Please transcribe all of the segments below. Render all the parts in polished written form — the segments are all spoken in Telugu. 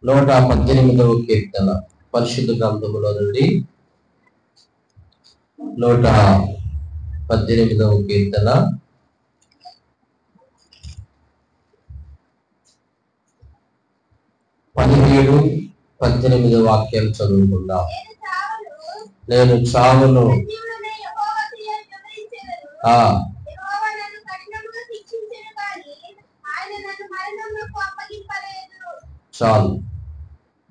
118వ కీర్తన పరిశుద్ధ గ్రంథములో నుండి 118వ కీర్తన 17-18 వాక్యాలు చదువుకుందాం. నేను చావును చాలు.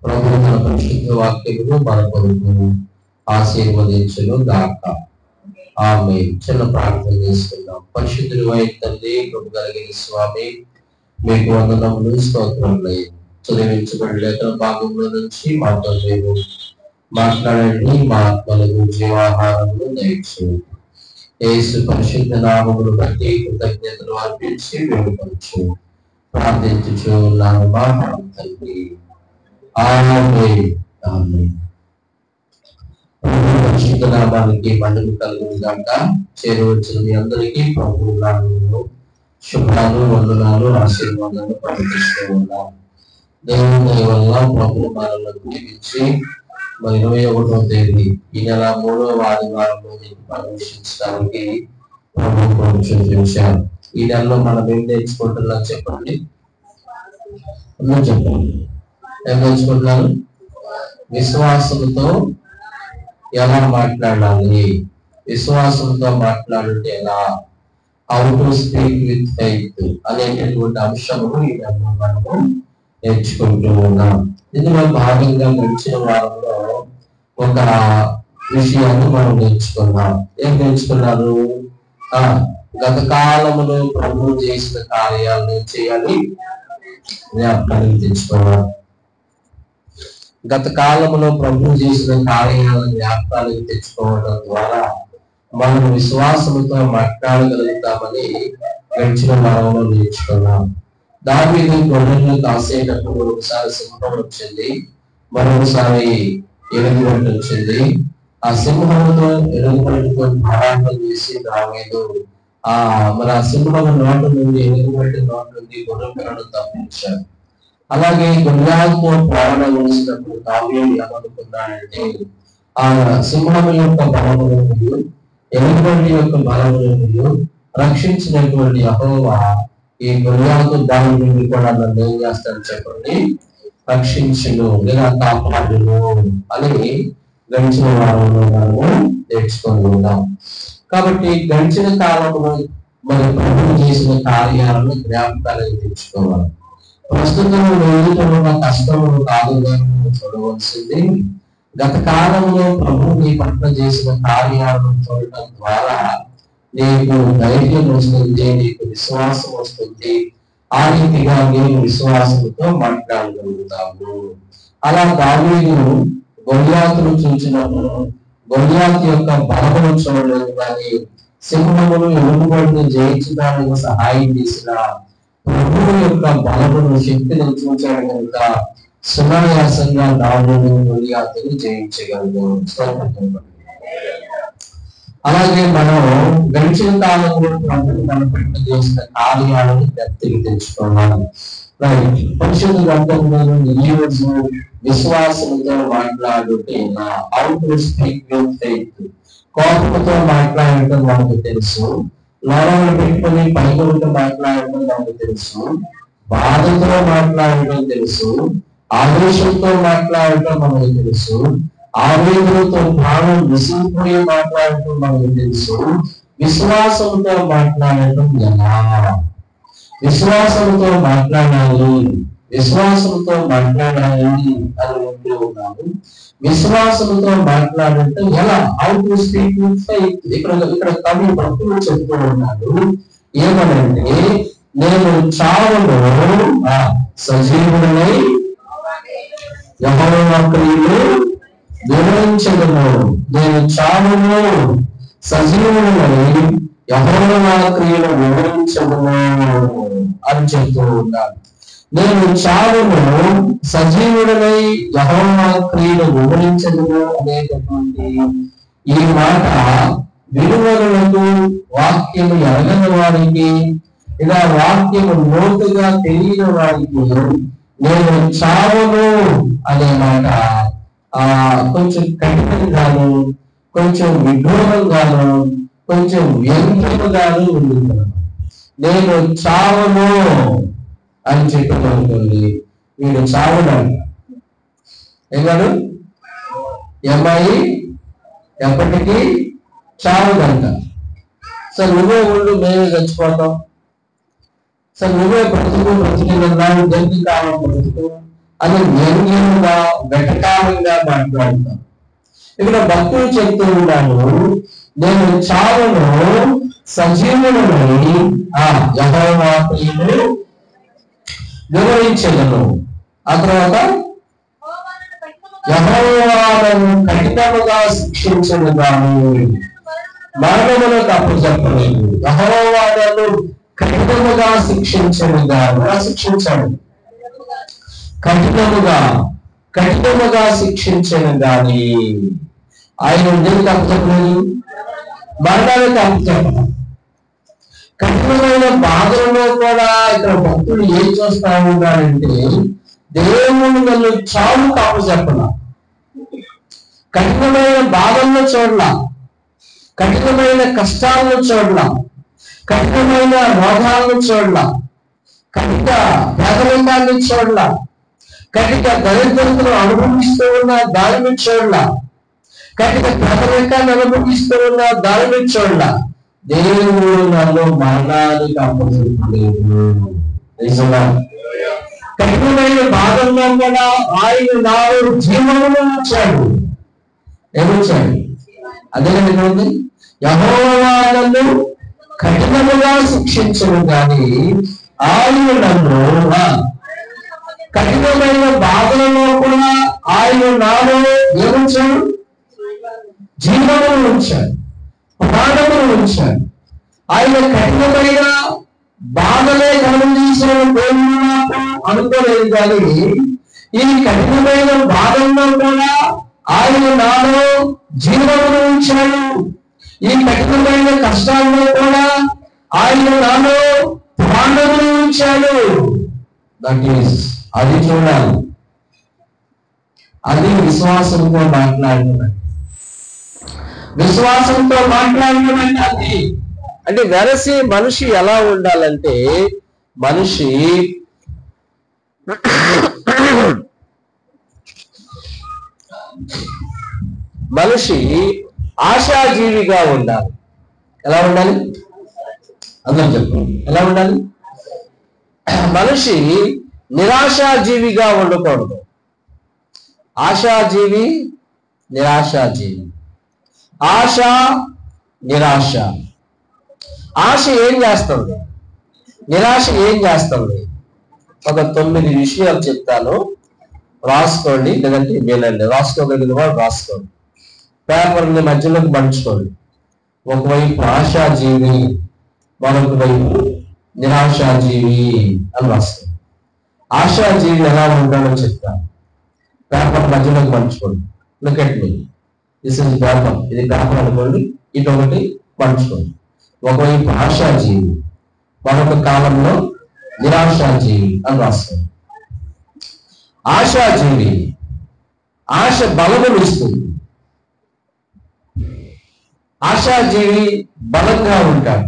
ప్రభు మన పరిశుద్ధ వాక్యమును మన కొరకు ఆశీర్వదించును గాక. ఆమేన్. చిన్న ప్రార్థన చేసుకుందాం. పరిశుద్ధుడు అయిన తండ్రి, కృప కలిగిన స్వామి, మీకు వందనములు, స్తోత్రములు. చదివించబడిన లేఖన భాగంలో నుంచి మాతో మీరు మాట్లాడండి. మా ఆత్మలకు జీవాహారములు దయచేయండి. యేసు పరిశుద్ధ నామమును బట్టి కృతజ్ఞతలు అర్పించి వేడుకొనుచు ప్రార్థించుచు ఉన్నాను మా తండ్రి. ఆమేన్. ఆమేన్. పరిశుద్ధ నామానికి మహిమ కలుగును గాక. చేరవచ్చిన మీ అందరికీ ప్రభు నామములో శుభాలు, వందనాలు, ఆశీర్వాదాలు ప్రకటిస్తూ ఉన్నాం. దేవుని దయ వల్ల ప్రభు మనల్ని దీవించి 21వ తేదీ ఈ నెల 3వ ఆదివారంలో ప్రవేశించడానికి ప్రభు కొంచెం చూశారు. ఈ నెలలో మనం ఏం నేర్చుకుంటున్నాం చెప్పండి. చెప్పండి, ఏం నేర్చుకుంటున్నారు? విశ్వాసంతో ఎలా మాట్లాడాలి, విశ్వాసంతో మాట్లాడితే ఎలా, how to speak with faith అనేటటువంటి అంశము ఈ నెలలో మనము నేర్చుకుంటూ ఉన్నాం. ఇందులో భాగంగా గడిచిన వారంలో ఒక విషయాన్ని మనం నేర్చుకున్నాం. ఏం నేర్చుకున్నారు? గత కాలంలో ప్రభు చేసిన కార్యాలను చేయాలి జ్ఞాపకానికి తెచ్చుకున్నాం. గత కాలంలో ప్రభు చేసిన కార్యాలను జ్ఞాపకానికి తెచ్చుకోవడం ద్వారా మనం విశ్వాసంతో మాట్లాడగలుగుతామని గడిచిన వారంలో నేర్చుకున్నాం. దావీదు గొర్రెలను కాసేటప్పుడు ఒకసారి సింహం వచ్చింది, మరొకసారి ఎలుగుబంటి వచ్చింది. ఆ సింహంతో ఎలుగుబంటితో పోరాటం చేసి దావీదు మరి ఆ సింహం నోటు నుండి, ఎలుగుబంటి నోటు నుండి గొర్రె పిల్లలను తప్పించాడు. అలాగే గొర్రెలతో పోరాడవలసినప్పుడు దావీదు ఏమనుకున్నాడంటే, ఆ సింహం యొక్క బలములను, ఎలుగుబంటి యొక్క బలములను రక్షించినటువంటి యెహోవా ఈ గొర్రెలతో దాని నుండి కూడా నన్ను ఏం చేస్తాను చెప్పండి, రక్షించును లేదా కాపాడును అని గడిచిన వారంలో మనము నేర్చుకొని ఉన్నాం. కాబట్టి గడిచిన కాలంలో మరి ప్రభువు చేసిన కార్యాలను జ్ఞాపకాలను తెచ్చుకోవాలి. ప్రస్తుతం ఎదుగుతున్న కష్టములు కాదుగా చూడవలసింది గత కాలంలో ప్రభువు నీ పట్ల చేసిన కార్యాలను చూడటం ద్వారా నీకు ధైర్యం వస్తుంది, నీకు విశ్వాసం వస్తుంది. ఆ రీతిగా నేను విశ్వాసంతో మాట్లాడగలుగుతాము. అలా దావీదు గొల్యాతును చూసినప్పుడు గొల్యాతు యొక్క బలమును చూడలేదు, కానీ సింహమును ఎలుగుబంటిని జయించడానికి సహాయం చేసిన ప్రభువు యొక్క బలమును, శక్తిని చూచాడు కనుక సునాయాసంగా దావీదు గొల్యాతును జయించగలదు. అలాగే మనం గడిచిన కాలంలో మన పట్ల చేసిన కార్యాలను జ్ఞప్తికి తెచ్చుకోవాలి. పరిశుద్ధ గ్రంథంలో ఈ రోజు విశ్వాసంతో మాట్లాడుతే కోపంతో మాట్లాడటం మనకు తెలుసు, లోపల పెట్టుకుని పైకొంటూ మాట్లాడటం మనకు తెలుసు, బాధతో మాట్లాడటం తెలుసు, ఆవేశంతో మాట్లాడటం మనకు తెలుసు, ఆవేదనతో ప్రాణం విసిగిపోయి మాట్లాడటం మనకు తెలుసు. విశ్వాసంతో మాట్లాడటం ఎలా? విశ్వాసంతో మాట్లాడాలి, విశ్వాసంతో మాట్లాడాలి అని అంటూ ఉన్నాము. విశ్వాసంతో మాట్లాడటం ఎలా? How to speak with faith. ఇక్కడ కవి భక్తులు చెప్తూ ఉన్నాడు ఏమనంటే, నేను చావును సజీవుడై యెహోవా క్రియలు వివరించగలను. నేను చావును సజీవుడై యెహోవా క్రియలు వివరించగలను అని చెప్తూ ఉన్నాను. నేను చావును సజీవుడై యెహోవా క్రియలు వివరించగలను అనేటటువంటి ఈ మాట విలువలకు, వాక్యము ఎరగని వారికి, ఇలా వాక్యము లోతుగా తెలియని వారికి నేను చావును అనే మాట కొంచెం కఠినంగాను, కొంచెం విడ్డూరంగాను, కొంచెం వ్యంగ్యముగాను ఉంది. నేను చావును అని చెప్పానుకోండి, వీడు చావునంట. ఏమన్నాడు? అమ్మాయి ఎప్పటికీ చావుదంట. సార్ నువ్వే ఉండు, మేమే చచ్చిపోతాం. సార్ నువ్వే బ్రతుకున్నావు, దీర్ఘకాలం బ్రతుకు అని వ్యంగ్యంగా వెటకారంగా మాట్లాడతాం. ఇక్కడ భక్తులు చెప్తూ ఉన్నాను, నేను చావును సజీవులని యెహోవా ప్రియుడు వివరించగలను. ఆ తర్వాత యెహోవాను కఠినముగా శిక్షించను గాని మరణములకు అప్పచెప్పలేదు. యెహోవాను కఠినముగా శిక్షించను గాని, శిక్షించాడు, కఠినముగా శిక్షించను గాని ఆయన దేనికి అప్పచెప్పలేదు? మరణానికి అప్పచెప్పలేదు. కఠినమైన బాధలలో కూడా ఇక్కడ భక్తులు ఏం చేస్తా ఉన్నారంటే, దేవుడు నన్ను చావుకు అప్పచెప్పలా, కఠినమైన బాధలను చూడలా, కఠినమైన కష్టాలను చూడలా, కఠినమైన రోగాలను చూడలా, కఠిన పేదరికాన్ని చూడలా, కఠిన దరిద్రతను అనుభవిస్తూ ఉన్న దానిని చూడలా, కఠిన పేదరికాన్ని అనుభవిస్తూ ఉన్న దానిని చూడలా. దేవుడు నన్ను మరణానికి అప్పచెప్పలేదు. కఠినమైన బాధల్లో కూడా ఆయన నాడు జీవమును ఉంచాడు. ఏమొచ్చాడు? అదే ఉంది, యెహోవా నన్ను కఠినముగా శిక్షించను గాని ఆయన నన్ను కఠినమైన బాధలలో కూడా ఆయన నాలో ఏముంచాడు? జీవమును ఉంచాడు, ప్రాణమును ఉంచాడు. ఆయన కఠినమైన బాధలే కలుగజేసిన అనుకోలేదు కానీ ఈ కఠినమైన బాధల్లో కూడా ఆయన నాలో జీవమును ఉంచాడు. ఈ కఠినమైన కష్టాల్లో కూడా ఆయన నాలో ప్రాణమును ఉంచాడు. దట్ ఈస్, అది చూడాలి. అది విశ్వాసంతో మాట్లాడడం. విశ్వాసంతో మాట్లాడడం అంటే అది అంటే వెరసి మనిషి ఎలా ఉండాలంటే, మనిషి ఆశాజీవిగా ఉండాలి. ఎలా ఉండాలి? అందరం చెప్పండి, ఎలా ఉండాలి? మనిషి నిరాశాజీవిగా ఉండకూడదు. ఆశాజీవి, నిరాశాజీవి. ఆశ, నిరాశ. ఆశ ఏం చేస్తుంది? నిరాశ ఏం చేస్తుంది? ఒక 9 విషయాలు చెప్తాను, రాసుకోండి. లేదంటే వినండి. రాసుకోగలిగిన వాడు రాసుకోండి, పేపర్ని మధ్యలోకి పంచుకోండి. ఒకవైపు ఆశాజీవి, మరొక వైపు నిరాశాజీవి అని రాసుకోండి. ఆశాజీవి ఎలా ఉంటాడో చెప్తాను, పేపర్ మధ్యలోకి పంచుకోండి. Look at me, this is paper. ఇది పేపర్ అనుకోండి, ఇటు ఒకటి పంచుకోండి. ఒకవైపు ఆశాజీవి, మరొక కాలంలో నిరాశాజీవి అని రాసుకోండి. ఆశాజీవి, ఆశ బలమును ఇస్తుంది. ఆశాజీవి బలంగా ఉంటాడు,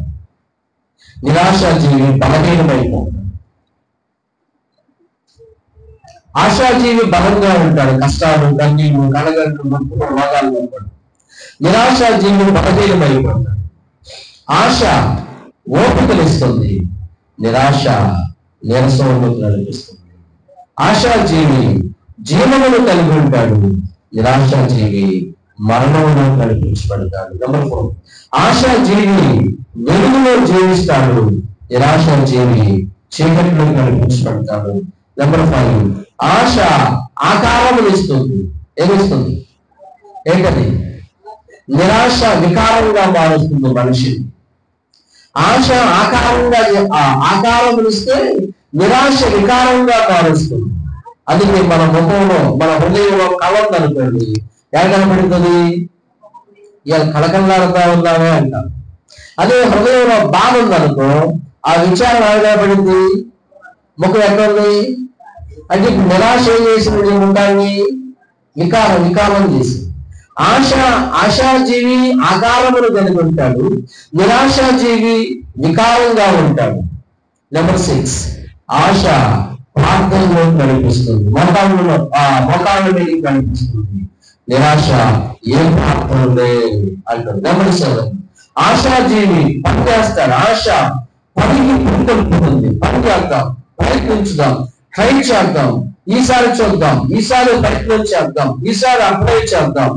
నిరాశాజీవి బలహీనమైపోతాడు. ఆశాజీవి బలంగా ఉంటాడు, కష్టాలు, కన్నీళ్లు, కలగండ్లు, నొప్పులు, రోగాలు ఉంటాడు. నిరాశాజీవి బలహీనమైపోతాడు. ఆశ ఓపికలిస్తుంది, నిరాశ నీరసంలోకి నడిపిస్తుంది. ఆశాజీవి జీవమును కలిగి ఉంటాడు, నిరాశాజీవి మరణంలో నడిపించబడతాడు. నెంబర్ 4, ఆశాజీవి వెలుగులో జీవిస్తాడు, నిరాశాజీవి చీకటిలో నడిపించబడతాడు. నెంబర్ 5, ఆశ ఆకారములు ఇస్తుంది. ఏమిస్తుంది? ఏంటది? నిరాశ వికారంగా మారుస్తుంది మనిషిని. ఆశ ఆకారములు ఇస్తే నిరాశ వికారంగా మారుస్తుంది. అది మన ముఖంలో, మన హృదయంలో కళ ఉందనుకోండి, ఎలా కనపడుతుంది? ఇవాళ కళకళలాడుతా ఉన్నామే అంటాం. అదే హృదయంలో బాధ ఉందనుకో, ఆ విచారం ఎలా కనపడింది? ముఖం ఎక్కడ ఉంది? అంటే ఇప్పుడు నిరాశ ఏం చేసినది ఉంటాయి, వికారం చేసి. ఆశాజీవి ఆకారమును కలిగి ఉంటాడు, నిరాశాజీవి వికారంగా ఉంటాడు. నెంబర్ 6, ఆశ ప్రార్థనలో నడిపిస్తుంది, మోకాళ్ళ మీద నడిపిస్తుంది. నిరాశ ఏ ప్రార్థనలే అంటాడు. నెంబర్ 7, ఆశాజీవి పని చేస్తాడు. ఆశ పనికి పుట్టుకొల్పుతుంది. పని చేద్దాం, ప్రయత్నించుదాం, ట్రై చేద్దాం, ఈసారి చూద్దాం, ఈసారి ప్రయత్నం చేద్దాం, ఈసారి అప్లై చేద్దాం.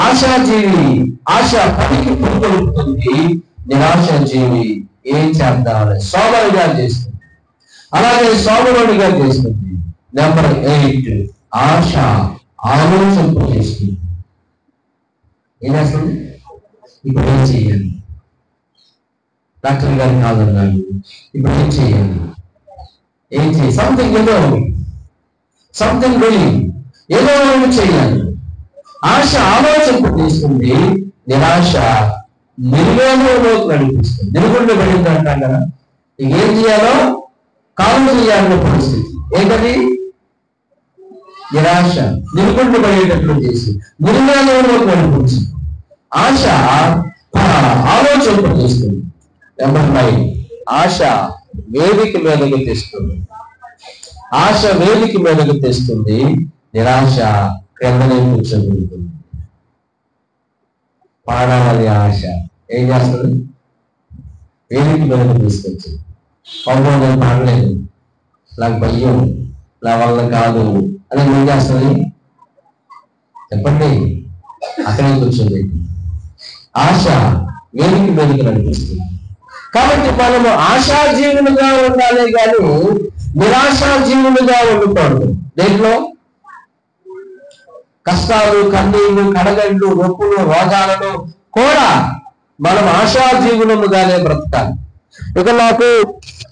ఆశాజీవి ఆశ పనికి పుట్టుకొల్పుతుంది, నిరాశాజీవి ఏం చేద్దామని సోమరుగా చేస్తుంది, అలాగే సోమరుడిగా చేస్తుంది. నెంబర్ 8, ఆశ ఆలోచింపు చేస్తుంది. ఏం చేస్తుంది? ఇప్పుడు ఏం చెయ్యాలి? డాక్టర్ గారు కాదన్నాడు, ఇప్పుడు ఏం చెయ్యాలి? సంథింగ్ ఏదో ఒకటి చేయాలి. ఆశ ఆలోచింపు చేస్తుంది, నిరాశ నిర్వేదంలోకి నడిపిస్తుంది. నిరుగుండ పడింది అంటాం కదా, ఏం చేయాలో కాదు చేయాలనే పరిస్థితి. ఏంటది? నిరాశ నిరుగుండ పడేటట్లు చేసి నిర్వేదంలోకి నడిపించింది. ఆశ ఆలోచింపు చేస్తుంది. నెంబర్ 9, ఆశ వేదిక మీదకి తెస్తుంది. ఆశ వేదిక మీదకి తెస్తుంది, నిరాశ క్రిందనే కూర్చోబెడుతుంది. పాడాలి ఆశ ఏం చేస్తుంది? వేదిక మీదకి తీసుకొచ్చింది. పాపం నేను పాడలేదు, నాకు భయం, నా వల్ల కాదు అని ఏం చేస్తుంది? చెప్పండి. అక్కడే కూర్చోండి. ఆశ వేదిక మీదకి నడిపిస్తుంది. కాబట్టి మనము ఆశాజీవులుగా ఉండాలి కానీ నిరాశాజీవులుగా ఉండకూడదు. దేంట్లో? కష్టాలు, కన్నీళ్లు, కడగండ్లు, నొప్పులు, రోగాలను కూడా మనం ఆశాజీవులముగానే బ్రతకాలి. ఇక నాకు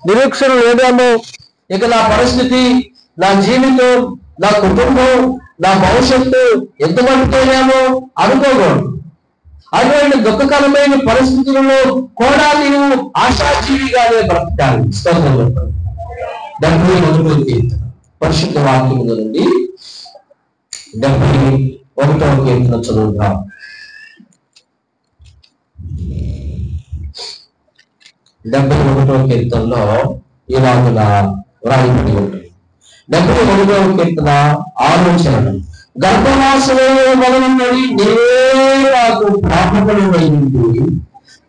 నిరీక్షణ లేదేమో, ఇక నా పరిస్థితి, నా జీవితం, నా కుటుంబం, నా భవిష్యత్తు ఎంతమందితోనేమో అనుకోకూడదు. అటువంటి దుఃఖకరమైన పరిస్థితులలో కూడా నీవు ఆశాజీవిగానే బ్రతకాలి. 71వ కీర్తన పరిశుద్ధ వాక్యం నుండి 71వ కీర్తన చదువుతాం. 71వ కీర్తనలో ఇలాగులా వ్రాయబడి ఉంటుంది. 71వ కీర్తన ఆలోచన, గర్భవాసమే మొదలున్నది నీవే నాకు ప్రాపకుడైంది,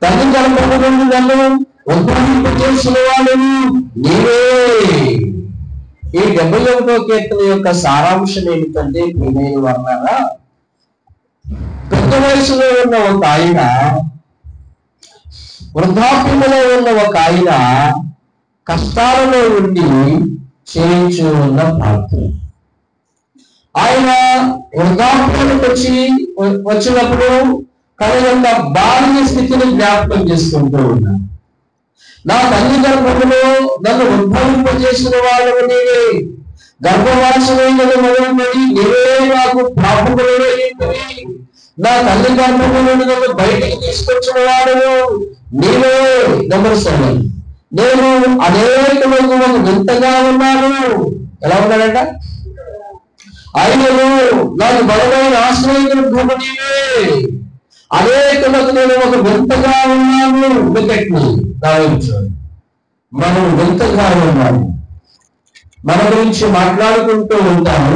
తల్లి గర్భము నుండి నన్ను ఉద్భవింపజేసిన వాడిని నీవే. ఈ 71వ కీర్తన యొక్క సారాంశం ఏమిటంటే, ప్రియమైన వర్ణారా, పెద్ద వయసులో ఉన్న ఒక ఆయన, వృద్ధాప్యములో ఉన్న ఒక ఆయన కష్టాలలో ఉండి చేయించు ఉన్న ప్రార్థన. ఆయన వృద్ధాప్యానికి వచ్చినప్పుడు తన యొక్క బాల్య స్థితిని జ్ఞాపకం చేసుకుంటూ ఉన్నాడు. నా తల్లి గర్భములో నన్ను ఉద్భవింపజేసిన వాళ్ళకు నీవే, గర్భవాసమైనది మొదలుపడి నీవే నాకు ప్రాపకుడైంటివి, నా తల్లి గర్భములో నన్ను బయటికి తీసుకొచ్చిన వాడు నీవే. నెంబర్ 7, నేను అనేక మంది ఒక వింతగా ఉన్నాను. ఎలా ఉన్నాడంట? ఆయనను నాకు బలమైన ఆశ్రయించిన నీవే, అనేకులకు నేను ఒక వింతగా ఉన్నాను. మనం వింతగా ఉన్నాము. మన గురించి మాట్లాడుకుంటూ ఉంటాము.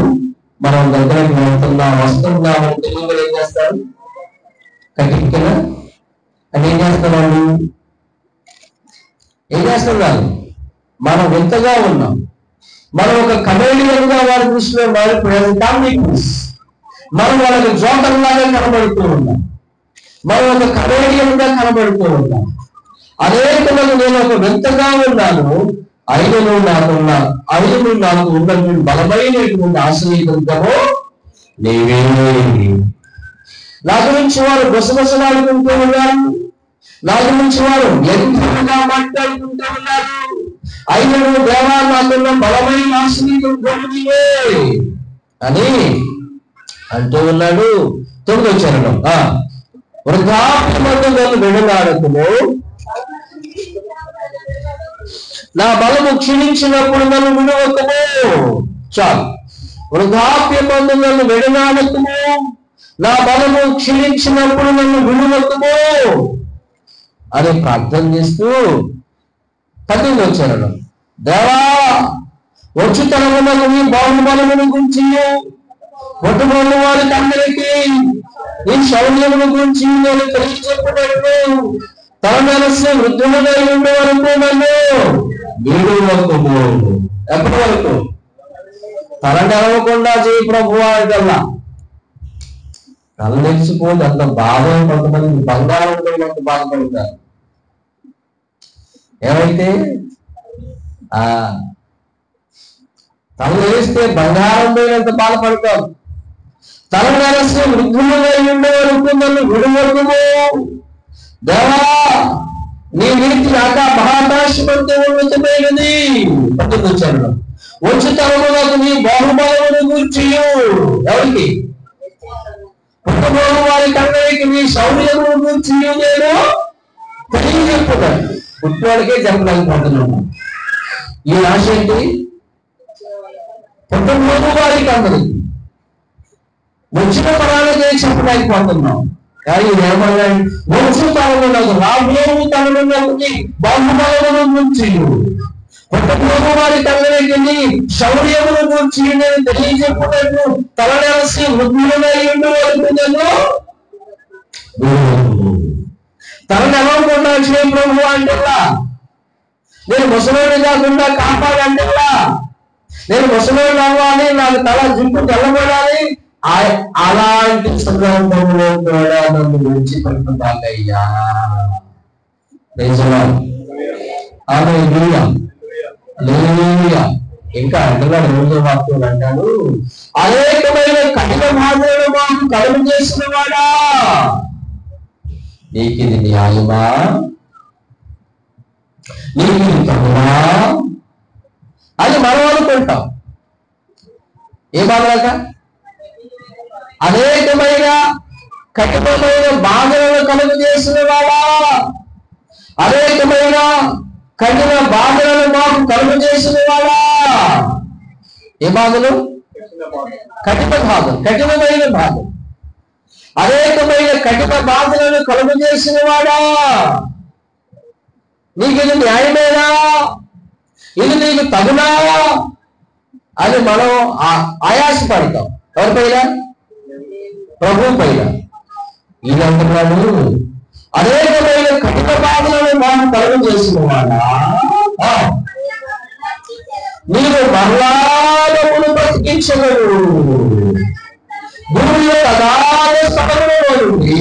మనం దగ్గరకు వెళ్తున్నాం, వస్తున్నామని తెలుగులో ఏం చేస్తారు? కటిక్కిన అని ఏం చేస్తున్నారు? మనం వింతగా ఉన్నాం. మనం ఒక కమేడియన్ గా వారి దృష్టిలో మారిపోయాము. మనం వాళ్ళకి జోకర్ లాగా కనబడుతూ ఉన్నాం. మనం ఒక కమేడియన్ గా కనబడుతూ ఉన్నాం. అనేకులకు నేను ఒక వింతగా ఉన్నాను. అయినను నాకు ఉన్నటువంటి బలమైనటువంటి ఆశ్రయించము నీవే. నా గురించి వారు గుసగుసలాడుకుంటూ ఉన్నారు. నా గురించి వారు ఎంతగా మాట్లాడుకుంటూ ఉన్నారు. అయినను దేవా నాకున్న బలమైన ఆశ్రయించము నీవే అని అంటూ ఉన్నాడు. 9వ చరణం, వృద్ధాప్యమందు నన్ను విడనాడకుము, నా బలము క్షీణించినప్పుడు నన్ను విడవకము. చాలు. వృద్ధాప్యమందు నన్ను విడనాడకుము, నా బలము క్షీణించినప్పుడు నన్ను విడువకుము అని ప్రార్థన చేస్తూ 10వ వచనం, దేవా వచ్చు తరమునకు నీ బాహుబలమును గురించి, పుట్టుబడిన వారికి అందరికీ నీ శౌర్యమును గురించి నేను తెలియజెప్పినట్లు తన మనస్సు వృద్ధులుగా ఉండే వరకు నన్ను విడువకుము. ఎప్పటి వరకు? తల నెలవకుండా చేయి ప్రభువా అంటల్లా. తల నెలిసిపోతే అంత బాధ. కొంతమంది బంగారం పోయినంత బాధపడతారు. ఏమైతే తల నెలిస్తే బంగారం పోయినంత బాధపడతారు. తల నెలసి వృద్ధులుగా ఉండే వరకు నన్ను విడువకుము. దేవా నీ నీతి మహాకాశమంతా ఉన్నతమైనది. పట్టుకొచ్చాను. వచ్చు తరమునకు నీ బాహుబలమును గూర్చి, ఎవరికి? పుట్టబోను వారికి అందరికి నీ శౌర్యమును గూర్చి నేను తెలియజెప్పుతాను. పుట్టినోడికే చెప్పలేకపోతున్నాను. ఈ ఆశ ఏంటి? పుట్టబోను వారికి అందరికి, వచ్చిన పరాలకే చెప్పలేకపోతున్నాం. కానీ ఏమన్నా వచ్చు తరమునకు, రాబోవు తరమునకు నీ బాహుబలమును గూర్చి, పుట్టబోను వారి తల్లిని శౌర్యమును గురించి నేను తెలియజెప్పుటకు తల నెలసి వృద్ధులుగా ఉండే వరకు నన్ను తల నెలవకుండా చేయ ప్రభు అంటల్లా. నేను ముసలోని కాకుండా కాపాడంటల్లా. నేను ముసలోని అవ్వాలి, నాకు తల జుట్టు తెల్లబడాలి. అలాంటి సందర్భంలో కూడా నన్ను విడిచిపెట్టుతాకయ్యా. ఇంకా అంటున్నాడు 8వ వాక్యం అంటాడు, అనేకమైన కఠిన బాధలను మాకు కలుగు చేసిన వాడా, నీకు ఇది న్యాయమా, నీకు ఇది తగునా అని మనం అనుకుంటాం. ఏ బాధలక? అనేకమైన కఠినమైన బాధలను కలుగు చేసిన వాడా, అనేకమైన కఠిన బాధలను మాకు కలుగు చేసిన వాడా. ఏ బాధలు? కఠిన బాధలు, కఠినమైన బాధలు, అనేకమైన కఠిన బాధలను కలుగు చేసిన వాడా, నీకు ఇది న్యాయమేనా, ఇది నీకు తగునా అని మనం ఆయాసపడతాం. ఎవరిపైనా? ప్రభు పైన. ఇది అంటున్నాడు, అనేకమైన కఠిన బాధలను మాకు కలుగు చేసిన వాడా, నీవు మరణాలమును బ్రతికించగలవు, భూమి యొక్క అగాధ స్థలంలో నుండి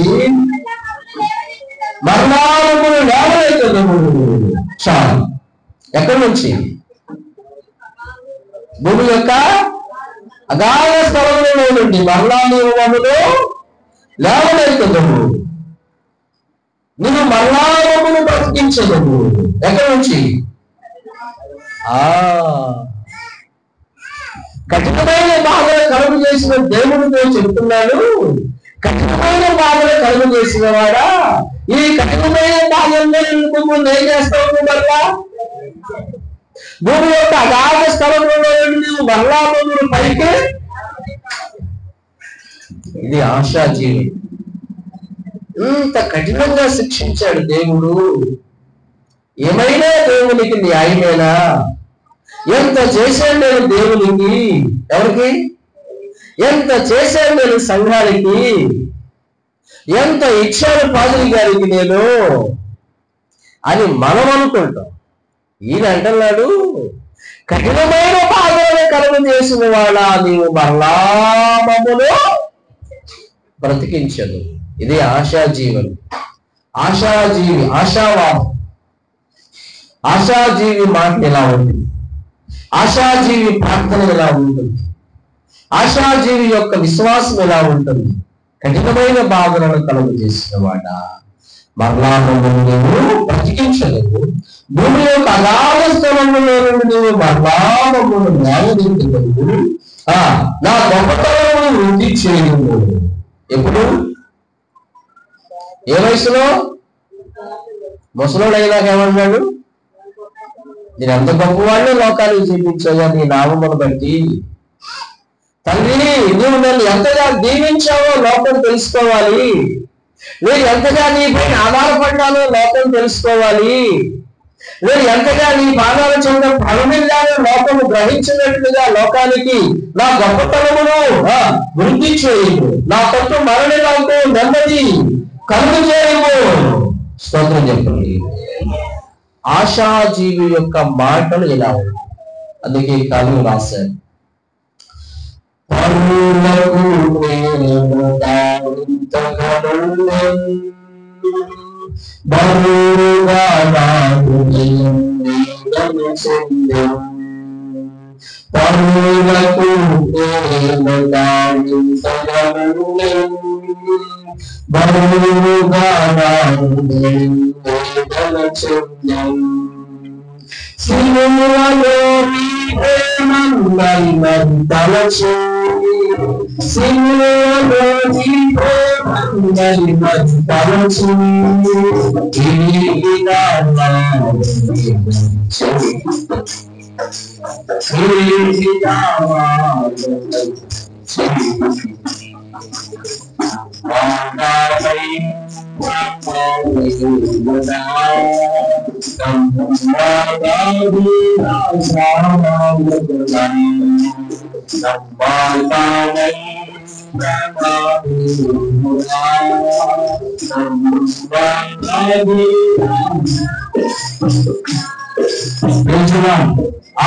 మరణాలమును లేవనెత్తగలవు. చాలు. ఎక్కడి నుంచి? భూమి యొక్క అగాధ స్థలంలో నుండి మరణాలమును లేవనెత్తగలవు, నువ్వు మరణాలమును బ్రతికించగలవు. ఎక్కడి నుంచి? కఠినమైన బాధలు కలుగు చేసిన దేవుడితో చెబుతున్నాడు. కఠినమైన బాధలు కలుగు చేసిన వాడా, ఈ కఠినమైన బాధల్లో నువ్వు ఏం చేస్తావు? మళ్ళా భూమి యొక్క అగాధ స్థలంలో నువ్వు మళ్ళా పైకి. ఇది ఆశాజీవి. ఇంత కఠినంగా శిక్షించాడు దేవుడు. ఏమైనా దేవునికి న్యాయమేనా? ఎంత చేశాను నేను దేవునికి, ఎవరికి? ఎంత చేశాను నేను సంఘానికి, ఎంత ఇచ్చాను పాదురి గారికి నేను అని మనం అనుకుంటాం. ఈయన అంటున్నాడు, కఠినమైన బాధలను కలుగు చేసిన వాడా, నీవు మరలా మమ్మను బ్రతికించదు. ఇది ఆశాజీవనం. ఆశాజీవి, ఆశావాదం. ఆశాజీవి మాట ఎలా ఉంటుంది? ఆశాజీవి ప్రార్థన ఎలా ఉంటుంది? ఆశాజీవి యొక్క విశ్వాసం ఎలా ఉంటుంది? కఠినమైన బాధలను కలుగు చేసిన వాడ, మరలా నువ్వు బ్రతికించలేవు, భూమి యొక్క అగాధ స్థలంలో నుండి నువ్వు మరలా మమ్మల్ని న్యాయదించలేవు, నా గొప్పతనము వృద్ధి చేయను. ఎప్పుడు? ఏ వయసులో? ముసలోడు అయినాక ఏమన్నాడు? నేను ఎంత గొప్పవాడిని లోకానికి చూపించగా నీ నామమును బట్టి తండ్రి, నువ్వు నన్ను ఎంతగా దీవించావో లోకం తెలుసుకోవాలి. నేను ఎంతగా నీ పైన ఆధారపడ్డానో లోకం తెలుసుకోవాలి. నేను ఎంతగా నీ పాదాల చెంత ఫలమిల్లానో లోకము గ్రహించినట్లుగా లోకానికి నా గొప్పతనమును వృద్ధి చేయము. నా తట్టు మరణి నాకు నెమ్మది కలుగు చేయము. స్తోత్రం చెప్పండి. ఆశాజీవి యొక్క మాటలు ఇలా ఉన్నాయి. అందుకే ఈ కాలం రాశారు, పరులకు బరువుగా పరులకు బరువుగా సిలువలో తలచి సిలువలో తలచి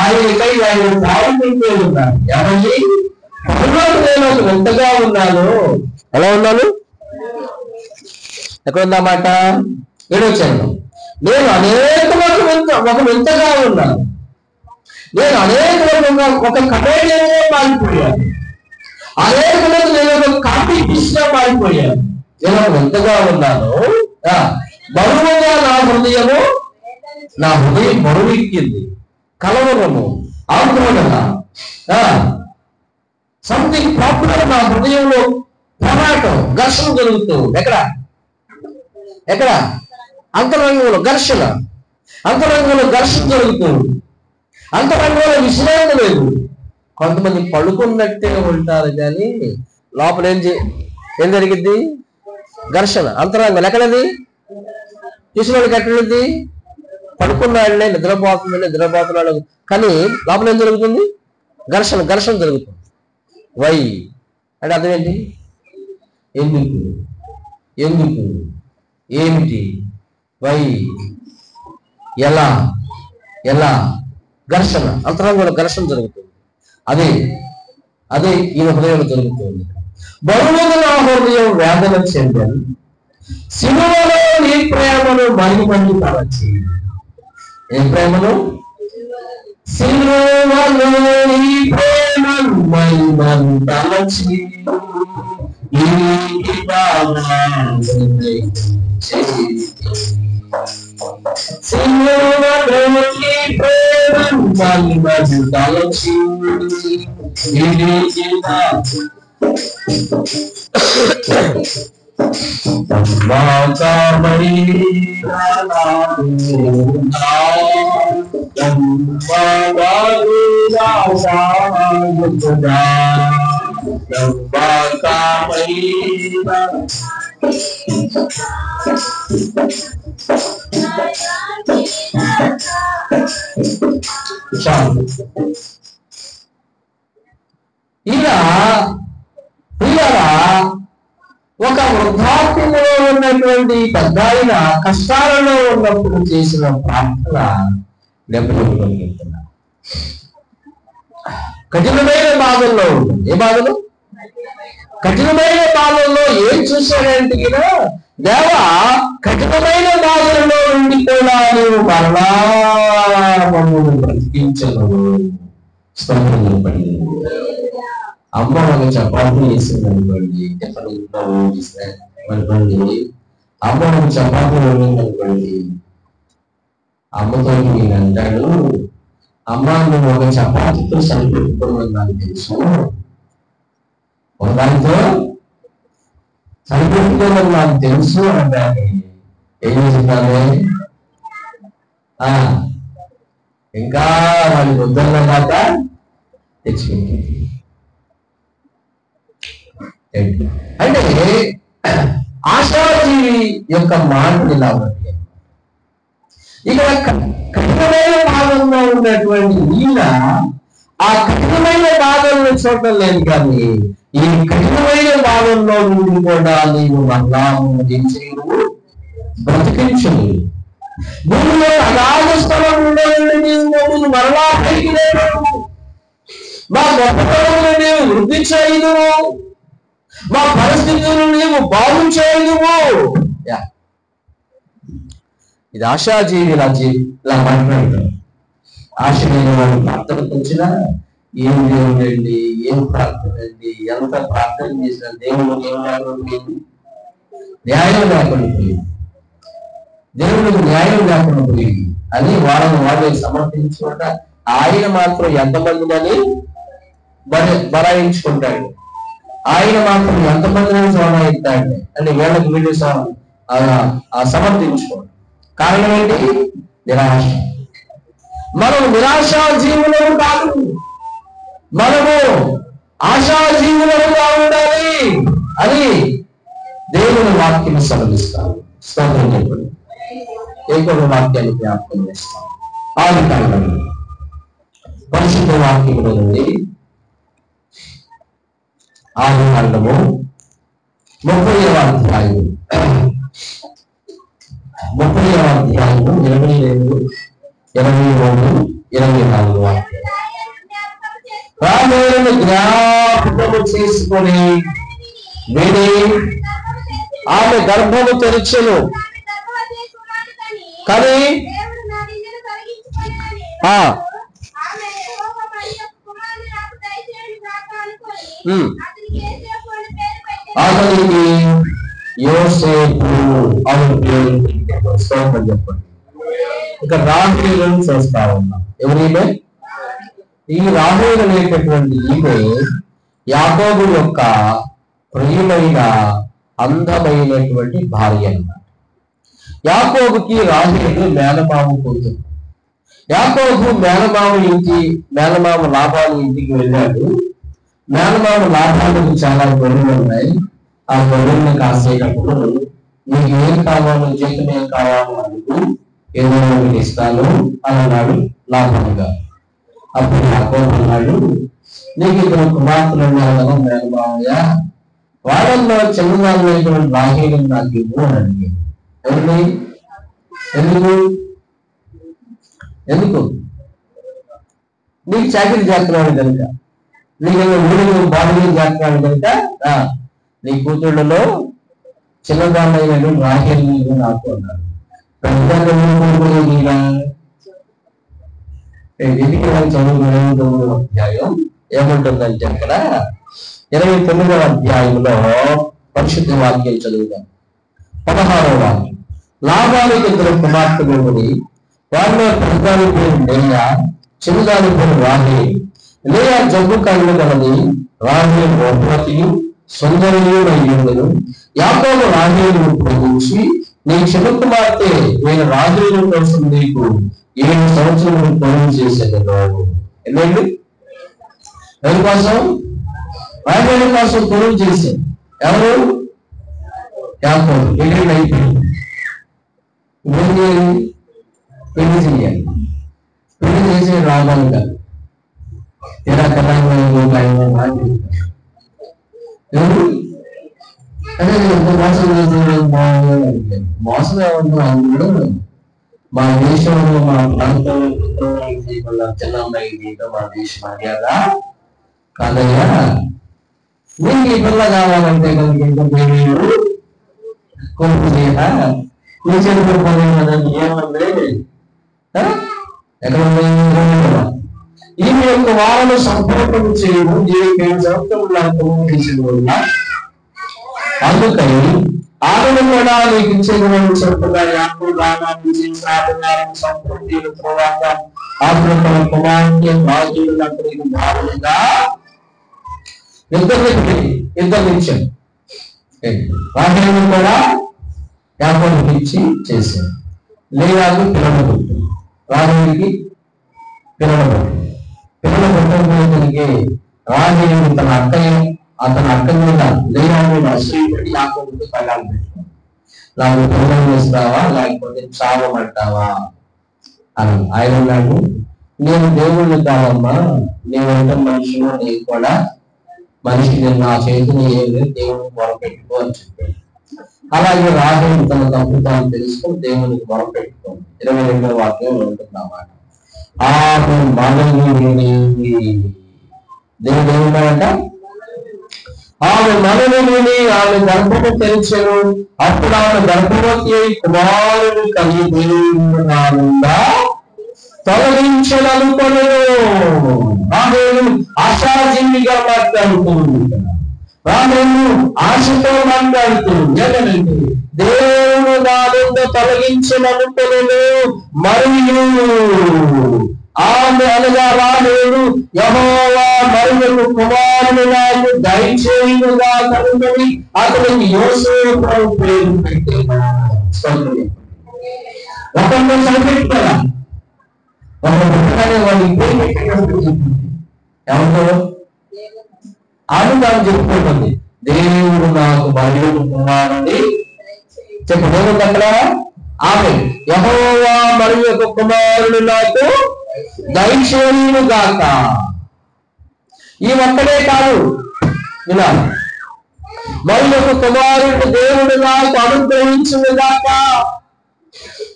ఆయనకై ఆయన పాడుకుంటూ ఉన్నారు. ఎవరి నేను ఎంతగా ఉన్నాను. ఎలా ఉన్నాను? ఎక్కడ ఉందన్నమాట? ఏడొచ్చాను. నేను అనేక ఒక వింతగా ఉన్నాను. నేను అనేక ఒక కమేడియన్గా మారిపోయాను. అనేక నేను ఒక కాంపిటీషన్ గా మారిపోయాను. నేను ఒక వింతగా ఉన్నాను. బరువుగా నా హృదయం బరువెక్కింది. కలవరము, ఆందోళన, సంథింగ్ ప్రాబ్లం నా హృదయంలో పోరాటం, ఘర్షణ జరుగుతూ ఎక్కడ అంతరంగంలో ఘర్షణ జరుగుతూ, అంతరంగంలో విశ్రాంతి లేదు. కొంతమంది పడుకున్నట్టే ఉంటారు కానీ లోపల ఏం జరిగింది? ఘర్షణ. అంతరంగం ఎక్కడది? చూసిన వాళ్ళకి ఎక్కడది? పడుకున్నాడులే, నిద్రపోతున్నాడు కానీ లోపల ఏం జరుగుతుంది? ఘర్షణ జరుగుతుంది. వై అంటే అర్థం ఏంటి? ఎందుకు ఏమిటి? వై ఎలా ఘర్షణ, అంతరంగంలో ఘర్షణ జరుగుతుంది. అదే ఈ హృదయంలో జరుగుతుంది. బరువుగా నా హృదయం వేదన చెందాను. సిలువలో నీ ప్రేమను మరిమంది తలచి. ఏ ప్రేమను? సిలువలో నీ ప్రేమను మరిమంది తలచి. ఇలా ఒక వృద్ధాప్యంలో ఉన్నటువంటి పెద్ద ఆయన కష్టాలలో ఉన్నప్పుడు చేసిన ప్రార్థన దెబ్బతింటున్నారు. కఠినమైన బాధల్లో ఉంటుంది. ఏ బాధలు? కఠినమైన బాధల్లో ఏం చూశాడంటే దేవా, కఠినమైన బాధల్లో ఉండి కూడా నీవు మరలా మమ్మల్ని బ్రతికించను. స్తోత్రం పడింది. అమ్మ ఒక చపాతీ వేసింది అనుకోండి, అనుకోండి, అమ్మ ఒక చపాతీ వండింది అనుకోండి, అమ్మతో నేను అంటాడు, అమ్మ నువ్వు ఒక చపాతీతో సరిపెట్టుకోమని నాకు తెలుసు, ఒకదానితో సరిపెట్టుకోమని నాకు తెలుసు అంటాను. ఏం చేస్తున్నాను? ఇంకా వాడి వద్దన్న దాకా తెచ్చుకుంటుంది. అంటే ఆశాజీవి యొక్క మాటలు ఇలా ఉన్నాయి. ఇక్కడ కఠినమైన భాగంలో ఉన్నటువంటి ఈయన ఆ కఠినమైన భాగంలో చూడటం లేదు, కానీ ఈ కఠినమైన భాగంలో నుండి కూడా నీవు మళ్ళా బ్రతికించు. భూమిలో అగాధ స్థలం ఉండేది నీవు మమ్మల్ని మరలా పైకి లేవు. మా గొప్పతనములు నీవు వృద్ధి చేయదువు, మా పరిస్థితులను నీవు బాగు చేయదువు. ఇది ఆశాజీవి ఇలా మాట్లాడతారు. ఆశ లేని వాళ్ళు ప్రార్థనకు వచ్చినా ఏం దేవుడు అండి, ఏం ప్రార్థన అండి, ఎంత ప్రార్థన చేసినా దేవుడు న్యాయం లేకుండా పోయింది, దేవుడికి న్యాయం లేకుండా పోయింది అని వాళ్ళని సమర్పించుకుంటా ఆయన మాత్రం ఎంతమందిని బరాయించుకుంటాడు, ఆయన మాత్రం ఎంతమందిని సోనాయిస్తాడు అని వీళ్ళకి వీళ్ళు సమర్థించుకోండి. కారణం ఏంటి? నిరాశ. మనం నిరాశా జీవులను కాదు, మనము ఆశాజీవులుగా ఉండాలి అని దేవుని వాక్యం సెలవిస్తాను. స్తోత్రం చెప్పండి. ఏకైక వాక్యాన్ని జ్ఞాపకం చేస్తాం. ఆది కాండం పరిశుద్ధ వాక్యంలో నుండి ఆది కాండము 30వ అధ్యాయం 22, 23, 24 వాక్యం. రామేయుని జ్ఞాపకము చేసుకొని విని ఆమె గర్భము తెరిచెను, కానీ అతనికి యోసేపు అని పేరు చెప్పండి. ఇక రాహేలును చూస్తా ఉన్నాం. ఎవరైనా ఈ రాహేలు అనేటటువంటి ఈమె యాకోబు యొక్క ప్రియమైన అందమైనటువంటి భార్య అన్నమాట. యాకోబుకి రాహేలు మేనమామ కూతురు. యాకోబు మేనమామ లాభాలు ఇంటికి వెళ్ళాడు. మేనమామ లాభాలకు చాలా గొర్రెలు ఉన్నాయి. ఆ గొర్రెలను కాసేటప్పుడు నీకు ఏం కావాలో, జీతం ఏం కావాలో అనుకు, ఏదో ఒకటి ఇస్తాను అని అన్నాడు లాభంగా. అప్పుడు యాకోబు అన్నాడు, నీకు ఇద్దరు కుమార్తెలు ఉన్నారు కదా మేనమామయ్య, వాళ్ళల్లో చిన్నదాన్ని రాహేలు నాకు ఇవ్వు అని అడిగాడు. ఎవరిని? ఎందుకు నీకు చాకరీ చేస్తున్నాడు కనుక, నీకు ఊరిలో బాధలు చేస్తున్నాడు కనుక నీ కూతుళ్ళలో చిన్నదాన్నైన రాహేలు నాకు అన్నాడు. ఇంటికి చదువు 29వ అధ్యాయం ఏముంటుందంటే అక్కడ 29వ అధ్యాయంలో పరిశుద్ధ వాక్యం చదువుదాం. 16వ వాక్యం. లాభానికి ఇద్దరు కుమార్తెలు ఉండి, వారిలో పెద్దదాని పేరు లేయా, చిన్నదాని పేరు రాహేలు. లేయా జబ్బు కళ్ళు కలది, రాహేలు గర్భవతియు సుందరియుడయ్యుండెను. యాకోబు రాహేలును ప్రేమించి, నీ చిన్న కుమార్తె నేను రాహేలు కోసం నీకు 7 సంవత్సరములు పనులు చేసేదను. ఎన్నేళ్ళు? ఎవరి కోసం? రాహేలు కోసం పనులు చేశాను. ఎవరు? యాకోబు. ఎన్నేళ్ళు అయిపోయింది? పెళ్లి చేయాలి. పెళ్లి చేసే రావాలి కాదు. ఎలా కదా అదే మోసం చేసేది మోసం ఏమన్నా కూడా మా దేశంలో మా ప్రాంతంలో చిన్న అమ్మాయి చేయటం మా దేశ మర్యాద కాదయ్యా. నీకు ఈ పిల్ల కావాలంటే కనుక ఇంకా మీరు కొనుక్కు చేయా, నీ చెడుకోలేదని ఏమంది ఎక్కడ ఈమె యొక్క వారను సంపూర్ణం చేయడం దీనికి సంవత్సరం అందుకని ఆమెను కూడా నీకు ఇచ్చేటువంటి చెప్పుగా సంపూర్తి భావనగా ఇద్దరు ఇచ్చాను. రాహేలును కూడా యాకోబుకి ఇచ్చి చేశాను. లేయాకు పిల్లలు పుట్టింది, రాహేలుకి పిల్లలు పుట్టింది. పిల్లలు పుట్టడానికి రాహేలు తన అతను అక్కడ లేదా నేను అసూయపడి యాకోబుతో కళ్ళాలు పెట్టుకున్నాను, నాకు పిల్లలు ఇస్తావా లేకపోతే చావమంటావా అని. ఆయన అన్నాడు, నేను దేవుళ్ళు కాదమ్మా, నేనంటే మనుషులు, నేను కూడా మనిషి, నేను నా చేతిని ఏం లేదు, దేవుడికి మొరపెట్టుకో అని చెప్పాడు. అలాగే రాహేలు తన తప్పు తాను తెలుసుకొని దేవునికి మొరపెట్టుకోండి. 22వ వాక్యంలో ఉంటుందన్నమాట. ఆమె మనల్ని దేవుడు ఏమంటాడంట, ఆమె మనల్ని విని ఆమె గర్భము తెరిచెను, అప్పుడు ఆమె గర్భవతి అయి కుమారుని కలిగి దేవుడా తొలగించదనుకొనెను. రాహేలు ఆశాజీవిగా మాట్లాడుతుంది, రాహేలు ఆశతో మాట్లాడుతుంది. ఏమనంటే దేవుడు నా నుండి తొలగించదనుకొనెను, మరియు ఆమె అనగా రాహేలు యెహోవా మరియకు కుమారుని నాకు దయచేయునుగా కనుగొని అతనికి యోసేపు పేరు పెట్టెను. ఒకరిని సరిపెట్టుకోరా, ఒక పుట్టగానే వాడి పేరు పెట్టేటప్పుడు ఎవరు ఆమె తాను చెప్పుకుంటుంది, దేవుడు నాకు మరియకు కుమారుని చెప్పు. దేవుడు అక్కడ ఆమె యెహోవా మరియకు కుమారుని నాకు దయచేయును గాక. ఈ ఒక్కడే కాదు, ఇలా మరియకు కుమారుడు దేవుడు నాకు అనుగ్రహించును గాక,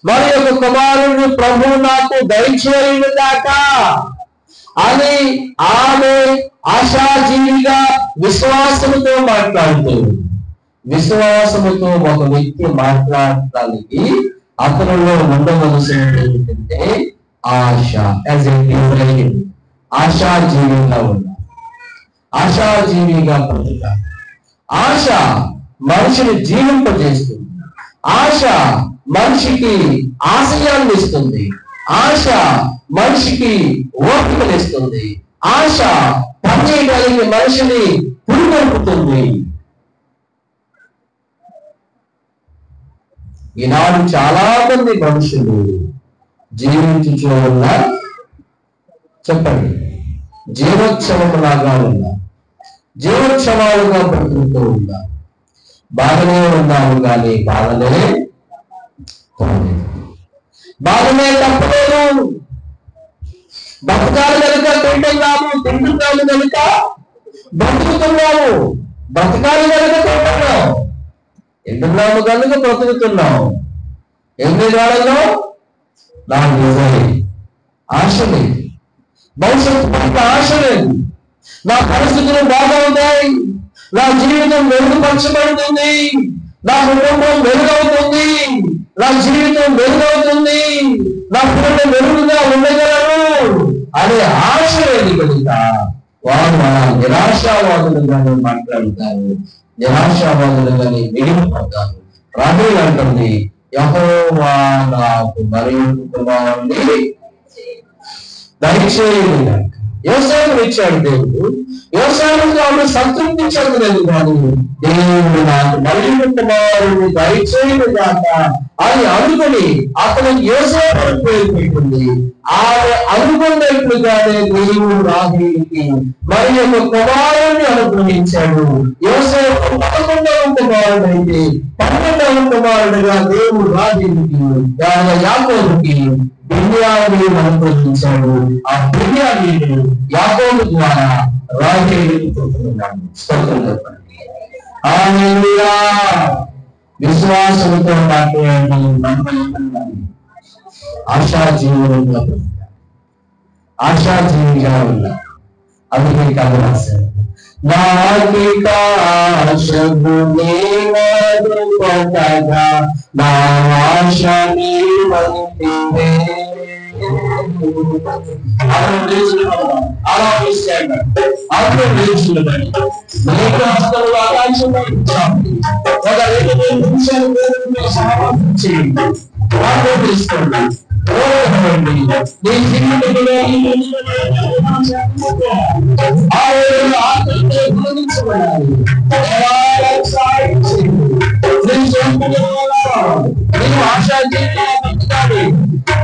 మరియకు కుమారుడు ప్రభు నాకు దయచేయును గాక అని ఆమె ఆశాజీవిగా విశ్వాసముతో మాట్లాడుతుంది. విశ్వాసముతో ఒక వ్యక్తి మాట్లాడటానికి అతనిలో ఉండవలసినది ఏంటంటే ఆశ. ఆశాజీవిగా ఉండాలి, ఆశాజీవిగా బ్రతకాలి. ఆశ మనిషిని జీవింపజేస్తుంది, ఆశ మనిషికి ఆశయాన్ని ఇస్తుంది, ఆశ మనిషికి ఓపికనిస్తుంది, ఆశ పనిచేయడానికి మనిషిని పురుగొల్పుతుంది. ఈనాడు చాలా మంది మనుషులు జీవించుచూ ఉన్నా, చెప్పండి, జీవోత్సవంలాగా ఉన్నా, జీవోత్సవాలుగా బ్రతుకుతూ ఉన్నా. బాధనే ఉన్నాము కానీ బాధనే తప్పలేదు. బతకాలు కనుక తింటున్నాము కనుక బ్రతుకుతున్నాము, బతకాలు కనుక తింటున్నాము కనుక బ్రతుకుతున్నాము. ఎన్ని కాలంలో నాకు నిజమే ఆశ లేదు, భవిష్యత్తు పట్ల ఆశ లేదు, నా పరిస్థితులు బాగా ఉన్నాయి, నా జీవితం మెరుగుపరచబడుతుంది, నా కుటుంబం మెరుగవుతుంది, నా జీవితం మెరుగవుతుంది, నా పిల్లలు మెరుగుగా ఉండగలరు అనే ఆశ లేదు కనుక వారు నిరాశావాదులుగానే మాట్లాడుతారు, నిరాశావాదులుగానే మిగిలిపోతారు. రాహేలు అంటుంది, యెహోవా నాకు మరియకు కుమారుని దయచేయును గాక. యోసేపును ఇచ్చాడు దేవుడు, యోసేపుతో ఆమె సంతృప్తి చెందలేదు కానీ దేవుడు నాకు మరియకు కుమారుని దయచేయును గాక అని అనుకుని అతనికి యోసేపు పేరు పెట్టింది. ఆమె అనుకున్నట్లుగానే దేవుడు రాహేలుకి మరియకు కుమారుని అనుగ్రహించాడు. యోసేపు 11వ కుమారుడు అయితే 12వ కుమారుడుగా దేవుడు రాహేలుకి యాకోబుకి బిన్యామీను అనుగ్రహించాడు. ఆ బిన్యామీను యాకోబు ద్వారా రాహేలుకి పుట్టుకున్నాడు. స్తోత్రం చెప్పండి. హల్లెలూయా. విశ్వాసంతో మాట్లాడడం నమ్మకం, ఆశాజీవులుగా ఆశాజీవిగా ఉన్నా. అందుకే కథ రాశారు, నాకిక ఆశకు నీవదు కొత్తగా, నా ఆశ నీవంటివే.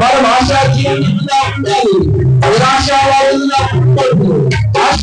మనం ఆశాజీవిగా ఉండాలి, నిరాశావాదులుగా ఉండకూడదు. ఆశ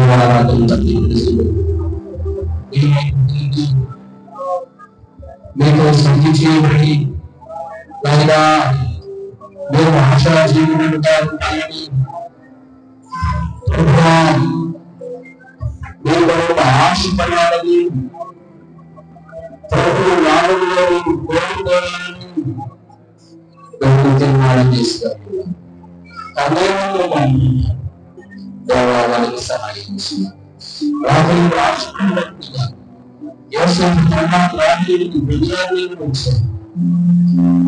ప్రార్థన చేసుకోండి. మీతో శుద్ధి చేయబడి లేదా మీరు ఆశా జీవితంగా ఆశపడాలని ప్రభువు నామములోని కోరుకోవాలని తీర్మానం చేస్తారు. దేవాలయానికి సహాయం చేస్తున్నారు.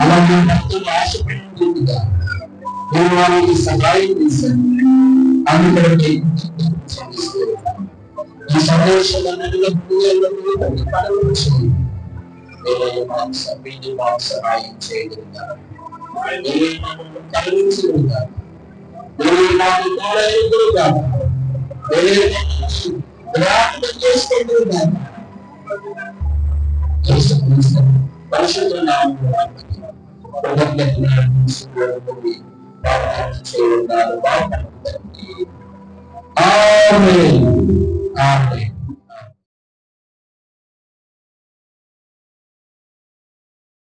అలాగే భక్తులు ఆశపడినట్టుగా దేవాలయానికి సహాయం చేశారు. అందుకే ఈ సందేశం సహాయం చేయగలుగుతారు. ఆమేన్.